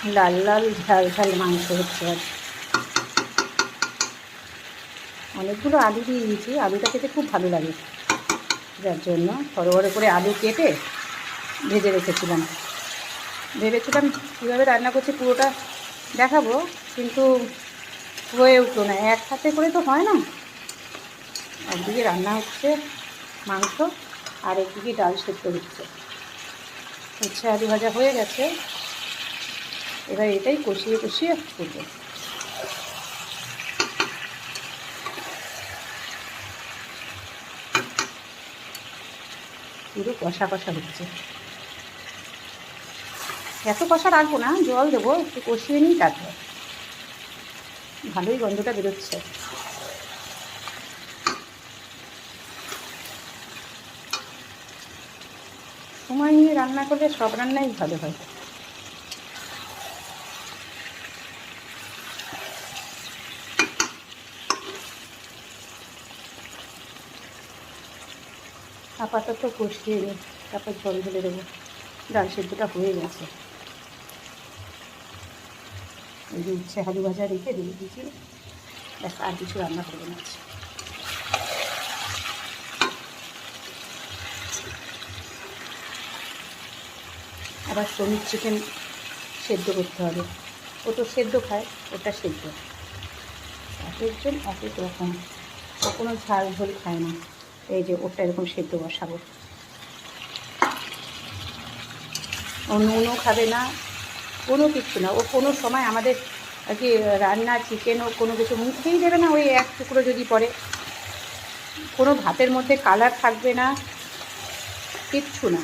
লাল লাল ঝাল ঝাল মাংস হচ্ছে। আর অনেকগুলো আলু দিয়ে দিয়েছি, আলুটা খেতে খুব ভালো লাগে, যার জন্য বড়ো বড়ো করে আলু কেটে ভেজে রেখেছিলাম। ভেবেছিলাম কীভাবে রান্না করছি পুরোটা দেখাবো, কিন্তু হয়ে উঠলো না, এক হাতে করে তো হয় না। একদিকে রান্না হচ্ছে মাংস, আর একদিকে ডাল সেদ্ধ হচ্ছে। আলু ভাজা হয়ে গেছে, এবার এটাই কষিয়ে কষিয়ে করবো। পুরো কষা কষা হচ্ছে, এত কষা রাখবো না, জল দেবো, একটু কষিয়ে নিই, তারপর ভালোই গন্ধটা বেরোচ্ছে। সময় নিয়ে রান্না করলে সব রান্নাই ভালো হয়। আপাতত কষিয়ে নিই, তারপর জল ঢেলে দেবো। ডাল সেদ্ধটা হয়ে গেছে, এই যে উচ্ছে আলু ভাজা রেখে দিয়ে দিয়েছি, ব্যাস আর কিছু রান্না করবো না। আবার শ্রমিক চিকেন সেদ্ধ করতে হবে, ও তো সেদ্ধ খায়, ওটা সেদ্ধ। এক একজন এক এক রকম, ও কোনো ঝাল ঝোল খায় না। এই যে ওটা এরকম সেদ্ধ বসাবো, ও নুনও খাবে না, কোনো কিছু না। ও কোনো সময় আমাদের আর কি রান্না চিকেনও কোনো কিছু মুখেই দেবে না, ওই এক টুকরো যদি পড়ে। কোনো ভাতের মধ্যে কালার থাকবে না, কিচ্ছু না।